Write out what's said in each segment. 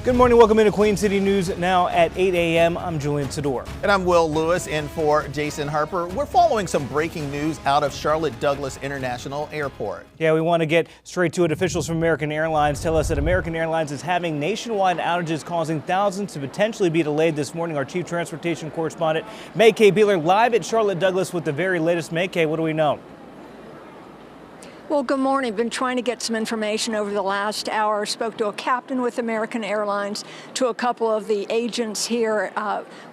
Good morning. Welcome into Queen City News now at 8 a.m. I'm Julian Sador. And I'm Will Lewis in for Jason Harper. We're following some breaking news out of Charlotte Douglas International Airport. Yeah, we want to get straight to it. Officials from American Airlines tell us that American Airlines is having nationwide outages causing thousands to potentially be delayed this morning. Our chief transportation correspondent, May K. Beeler, live at Charlotte Douglas with the very latest. May K., what do we know? Well, good morning. Been trying to get some information over the last hour. Spoke to a captain with American Airlines, to a couple of the agents here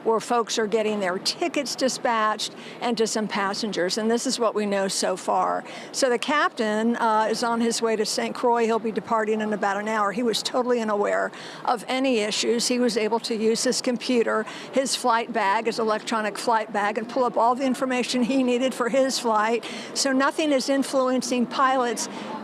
where folks are getting their tickets dispatched, and to some passengers. And this is what we know so far. So the captain is on his way to St. Croix. He'll be departing in about an hour. He was totally unaware of any issues. He was able to use his computer, his flight bag, his electronic flight bag, and pull up all the information he needed for his flight. So nothing is influencing pilots.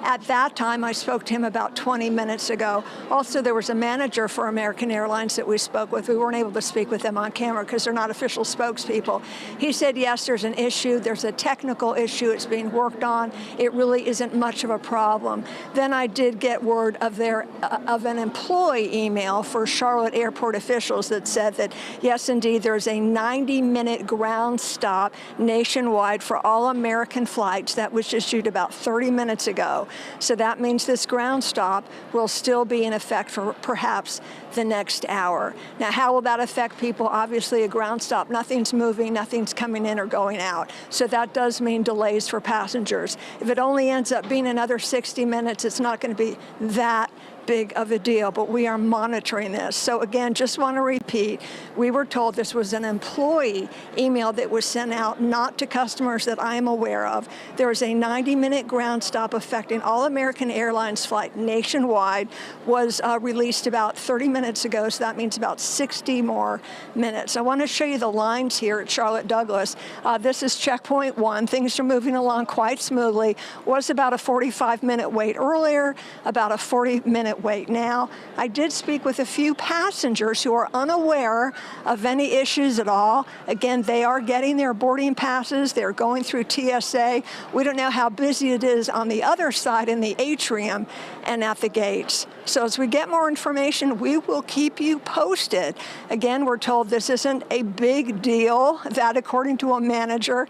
At that time, I spoke to him about 20 minutes ago. Also, there was a manager for American Airlines that we spoke with. We weren't able to speak with them on camera because they're not official spokespeople. He said, yes, there's an issue. There's a technical issue. It's being worked on. It really isn't much of a problem. Then I did get word of an employee email for Charlotte airport officials that said that, yes, indeed, there's a 90-minute ground stop nationwide for all American flights that was issued about 30 minutes ago. So that means this ground stop will still be in effect for perhaps the next hour. Now, how will that affect people? Obviously, a ground stop, nothing's moving, nothing's coming in or going out. So that does mean delays for passengers. If it only ends up being another 60 minutes, it's not going to be that big of a deal, but we are monitoring this. So again, just want to repeat, we were told this was an employee email that was sent out, not to customers that I am aware of. There is a 90-minute ground stop affecting all American Airlines flight nationwide, was released about 30 minutes ago, so that means about 60 more minutes. I want to show you the lines here at Charlotte Douglas. This is checkpoint 1. Things are moving along quite smoothly. Was about a 45-minute wait earlier, about a 40-minute wait now. I did speak with a few passengers who are unaware of any issues at all. Again, they are getting their boarding passes. They're going through TSA. We don't know how busy it is on the other side in the atrium and at the gates. So as we get more information, we will keep you posted. Again, we're told this isn't a big deal. That, according to a manager,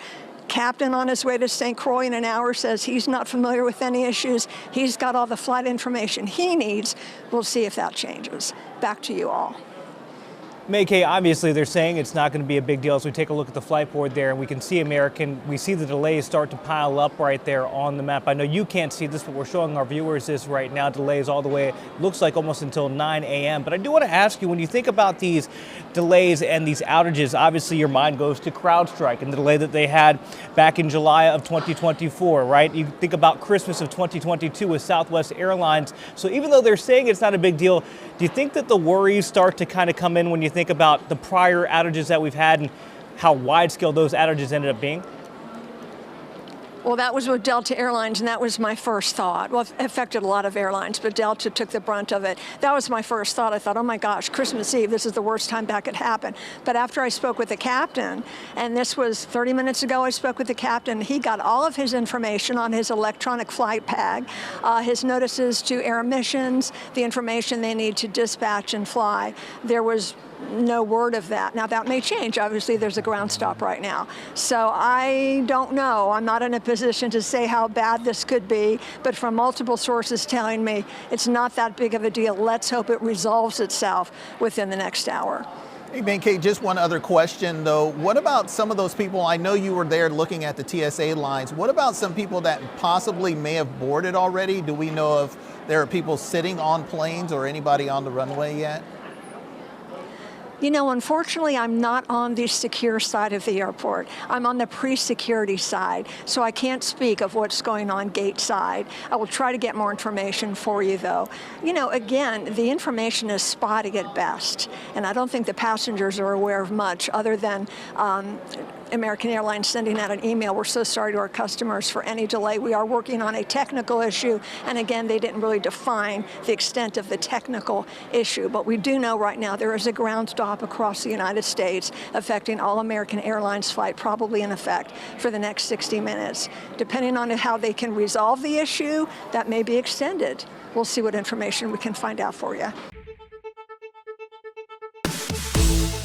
captain on his way to St. Croix in an hour, says he's not familiar with any issues. He's got all the flight information he needs. We'll see if that changes. Back to you all. May K., obviously they're saying it's not going to be a big deal. As we take a look at the flight board there, and we can see we see the delays start to pile up right there on the map. I know you can't see this, but we're showing our viewers this right now. Delays all the way, looks like almost until 9 a.m. But I do want to ask you, when you think about these delays and these outages, obviously your mind goes to CrowdStrike and the delay that they had back in July of 2024, right? You think about Christmas of 2022 with Southwest Airlines. So even though they're saying it's not a big deal, do you think that the worries start to kind of come in when you think about the prior outages that we've had and how wide-scale those outages ended up being? Well, that was with Delta Airlines, and that was my first thought. Well, it affected a lot of airlines, but Delta took the brunt of it. That was my first thought. I thought, oh my gosh, Christmas Eve, this is the worst time that could happen. But after I spoke with the captain, and this was 30 minutes ago, I spoke with the captain, he got all of his information on his electronic flight bag, his notices to air missions, the information they need to dispatch and fly. There was no word of that. Now, that may change. Obviously, there's a ground stop right now. So I don't know. I'm not in a position to say how bad this could be, but from multiple sources telling me it's not that big of a deal. Let's hope it resolves itself within the next hour. Hey, Ben K., just one other question, though. What about some of those people? I know you were there looking at the TSA lines. What about some people that possibly may have boarded already? Do we know if there are people sitting on planes or anybody on the runway yet? You know, unfortunately, I'm not on the secure side of the airport. I'm on the pre-security side, so I can't speak of what's going on gate side. I will try to get more information for you, though. You know, again, the information is spotty at best, and I don't think the passengers are aware of much other than American Airlines sending out an email. We're so sorry to our customers for any delay. We are working on a technical issue, and again, they didn't really define the extent of the technical issue, but we do know right now there is a ground stop across the United States affecting all American Airlines flight, probably in effect for the next 60 minutes. Depending on how they can resolve the issue, that may be extended. We'll see what information we can find out for you. you.